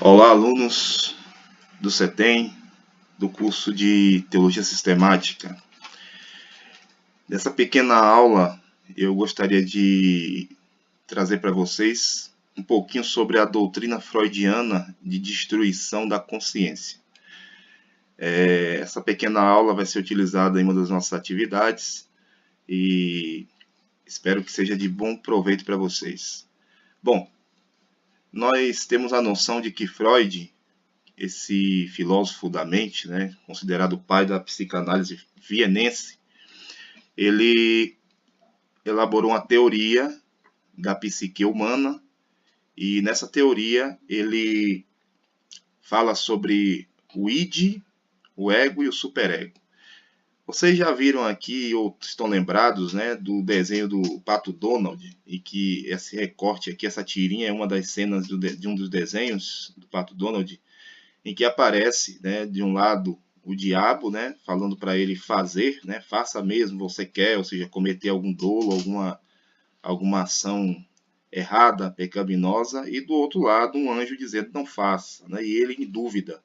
Olá, alunos do CETEM, do curso de Teologia Sistemática. Nessa pequena aula, eu gostaria de trazer para vocês um pouquinho sobre a doutrina freudiana de destruição da consciência. Essa pequena aula vai ser utilizada em uma das nossas atividades e espero que seja de bom proveito para vocês. Bom, nós temos a noção de que Freud, esse filósofo da mente, né, considerado o pai da psicanálise vienense, ele elaborou uma teoria da psique humana e nessa teoria ele fala sobre o id, o ego e o superego. Vocês já viram aqui, ou estão lembrados, né, do desenho do Pato Donald, e que esse recorte aqui, essa tirinha, é uma das cenas de um dos desenhos do Pato Donald, em que aparece, né, de um lado o diabo, né, falando para ele fazer, né, faça mesmo, você quer, ou seja, cometer algum dolo, alguma ação errada, pecaminosa, e do outro lado um anjo dizendo não faça, né, e ele em dúvida.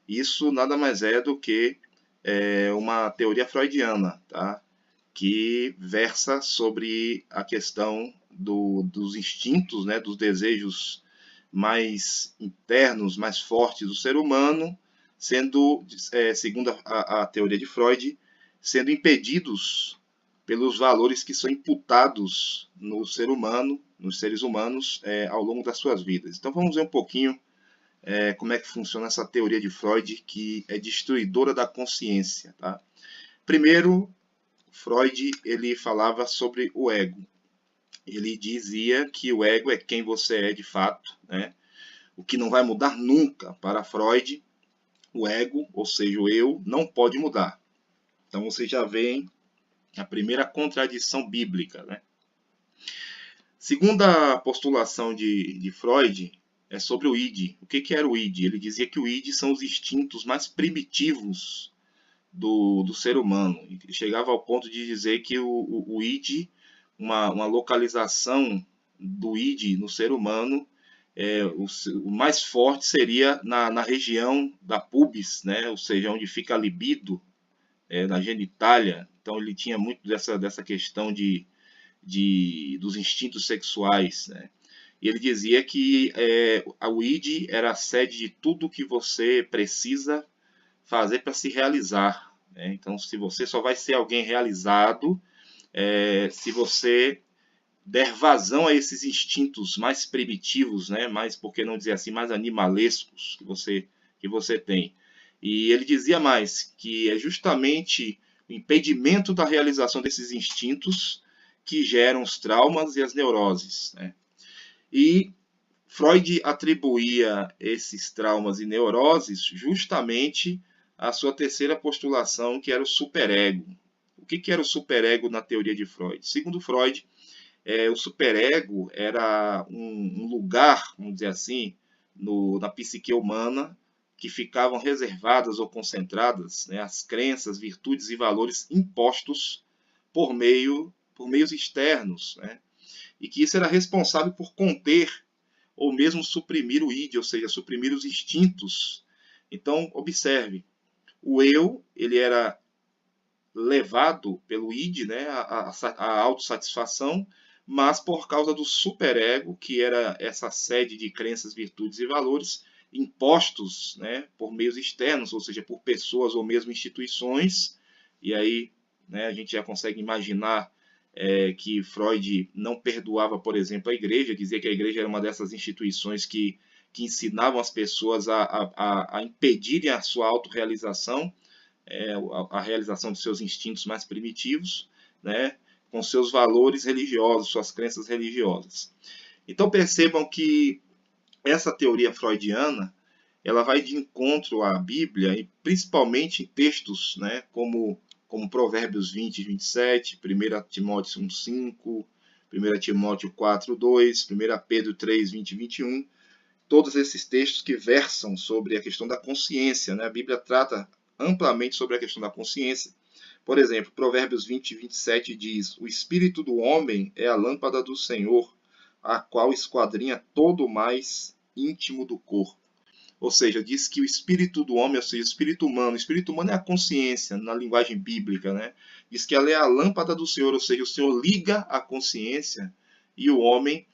Isso nada mais é do que uma teoria freudiana, tá, que versa sobre a questão dos instintos, né, dos desejos mais internos, mais fortes do ser humano, sendo, segundo a teoria de Freud, sendo impedidos pelos valores que são imputados no ser humano, nos seres humanos, ao longo das suas vidas. Então vamos ver um pouquinho como é que funciona essa teoria de Freud, que é destruidora da consciência. Tá? Primeiro, Freud ele falava sobre o ego. Ele dizia que o ego é quem você é de fato, né? O que não vai mudar nunca. Para Freud, o ego, ou seja, o eu, não pode mudar. Então você já vê a primeira contradição bíblica. Né? Segunda postulação de Freud é sobre o id. O que era o id? Ele dizia que o id são os instintos mais primitivos do ser humano. Ele chegava ao ponto de dizer que o id, uma localização do id no ser humano, o mais forte seria na região da pubis, né? Ou seja, onde fica a libido, na genitália. Então ele tinha muito dessa questão dos instintos sexuais, né? E ele dizia que o id era a sede de tudo que você precisa fazer para se realizar. Né? Então, se você só vai ser alguém realizado se você der vazão a esses instintos mais primitivos, né? Mais, por que não dizer assim, mais animalescos que você tem. E ele dizia mais que é justamente o impedimento da realização desses instintos que geram os traumas e as neuroses. Né? E Freud atribuía esses traumas e neuroses justamente à sua terceira postulação, que era o superego. O que era o superego na teoria de Freud? Segundo Freud, o superego era um lugar, vamos dizer assim, na psique humana, que ficavam reservadas ou concentradas, né, as crenças, virtudes e valores impostos por meios externos, né, e que isso era responsável por conter ou mesmo suprimir o id, ou seja, suprimir os instintos. Então, observe, o eu ele era levado pelo id, né, a autossatisfação, mas por causa do superego, que era essa sede de crenças, virtudes e valores impostos, né, por meios externos, ou seja, por pessoas ou mesmo instituições, e aí, né, a gente já consegue imaginar que Freud não perdoava, por exemplo, a igreja, dizia que a igreja era uma dessas instituições que ensinavam as pessoas a impedirem a sua autorrealização, a realização de seus instintos mais primitivos, né, com seus valores religiosos, suas crenças religiosas. Então percebam que essa teoria freudiana ela vai de encontro à Bíblia, e principalmente em textos, né, como Provérbios 20 e 27, 1 Timóteo 1,5, 1 Timóteo 4,2, 1 Pedro 3, 20 e 21, todos esses textos que versam sobre a questão da consciência. Né? A Bíblia trata amplamente sobre a questão da consciência. Por exemplo, Provérbios 20 e 27 diz: o espírito do homem é a lâmpada do Senhor, a qual esquadrinha todo o mais íntimo do corpo. ou seja, diz que o espírito do homem, ou seja, o espírito humano é a consciência, na linguagem bíblica, né? Diz que ela é a lâmpada do Senhor, ou seja, o Senhor liga a consciência e o homem,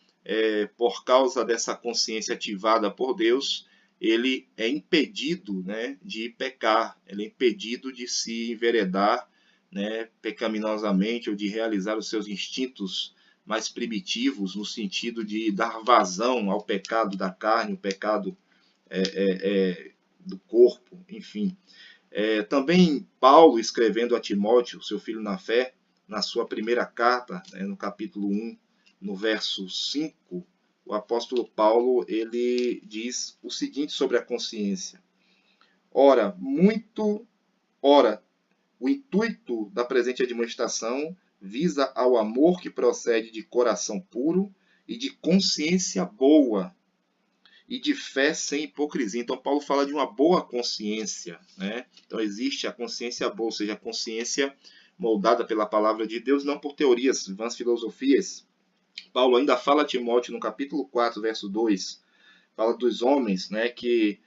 por causa dessa consciência ativada por Deus, ele é impedido, né, de pecar, ele é impedido de se enveredar, né, pecaminosamente ou de realizar os seus instintos mais primitivos, no sentido de dar vazão ao pecado da carne, o pecado do corpo, enfim. Também Paulo, escrevendo a Timóteo, seu filho na fé, na sua primeira carta, no capítulo 1, no verso 5, o apóstolo Paulo ele diz o seguinte sobre a consciência. Ora, o intuito da presente admoestação visa ao amor que procede de coração puro e de consciência boa e de fé sem hipocrisia. Então, Paulo fala de uma boa consciência, né? Então, existe a consciência boa, ou seja, a consciência moldada pela palavra de Deus, não por teorias, vãs filosofias. Paulo ainda fala a Timóteo no capítulo 4, verso 2, fala dos homens, né, que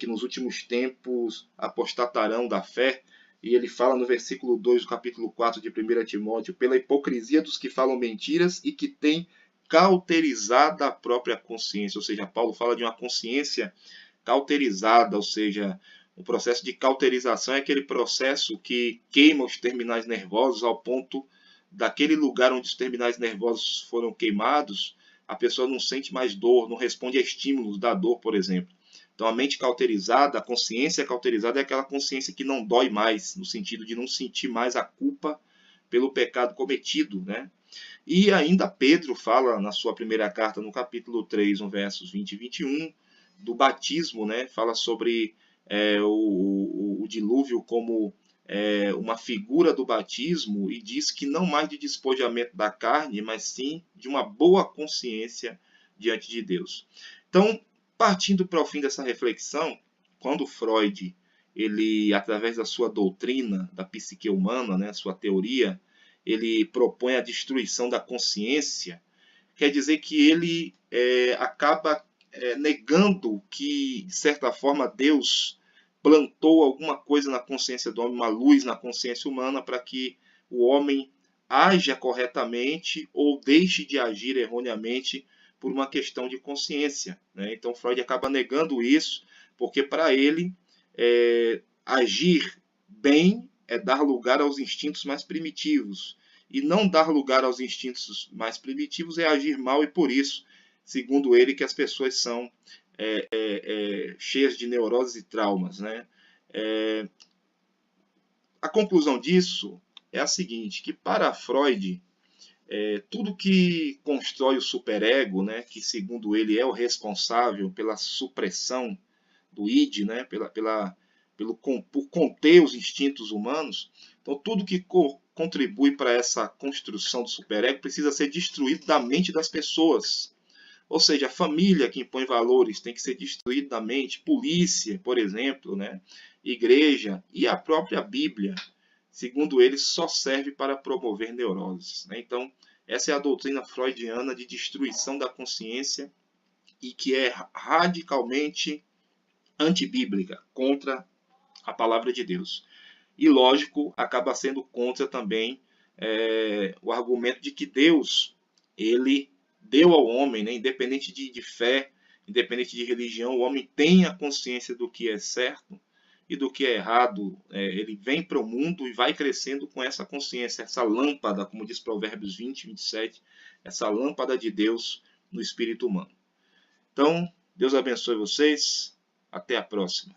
nos últimos tempos apostatarão da fé, e ele fala no versículo 2 do capítulo 4 de 1 Timóteo, pela hipocrisia dos que falam mentiras e que têm cauterizada a própria consciência, ou seja, Paulo fala de uma consciência cauterizada, ou seja, o processo de cauterização é aquele processo que queima os terminais nervosos ao ponto daquele lugar onde os terminais nervosos foram queimados, a pessoa não sente mais dor, não responde a estímulos da dor, por exemplo. Então, a mente cauterizada, a consciência cauterizada é aquela consciência que não dói mais, no sentido de não sentir mais a culpa pelo pecado cometido, né? E ainda Pedro fala na sua primeira carta, no capítulo 3, no versos 20 e 21, do batismo, né? Fala sobre o dilúvio como uma figura do batismo e diz que não mais de despojamento da carne, mas sim de uma boa consciência diante de Deus. Então, partindo para o fim dessa reflexão, quando Freud, ele, através da sua doutrina da psique humana, né, sua teoria, ele propõe a destruição da consciência, quer dizer que ele acaba negando que, de certa forma, Deus plantou alguma coisa na consciência do homem, uma luz na consciência humana, para que o homem haja corretamente ou deixe de agir erroneamente por uma questão de consciência, né? Então Freud acaba negando isso, porque para ele agir bem é dar lugar aos instintos mais primitivos, e não dar lugar aos instintos mais primitivos é agir mal, e por isso, segundo ele, que as pessoas são cheias de neuroses e traumas, né? A conclusão disso é a seguinte, que para Freud, tudo que constrói o superego, né, que segundo ele é o responsável pela supressão do id, né, por conter os instintos humanos, então tudo que contribui para essa construção do superego precisa ser destruído da mente das pessoas. Ou seja, a família que impõe valores tem que ser destruída da mente, polícia, por exemplo, né? Igreja e a própria Bíblia, segundo eles, só serve para promover neuroses, né? Então, essa é a doutrina freudiana de destruição da consciência e que é radicalmente antibíblica, contra a palavra de Deus. E, lógico, acaba sendo contra também o argumento de que Deus, ele deu ao homem, né, independente de fé, independente de religião, o homem tem a consciência do que é certo e do que é errado. Ele vem para o mundo e vai crescendo com essa consciência, essa lâmpada, como diz Provérbios 20, 27, essa lâmpada de Deus no espírito humano. Então, Deus abençoe vocês. Até a próxima.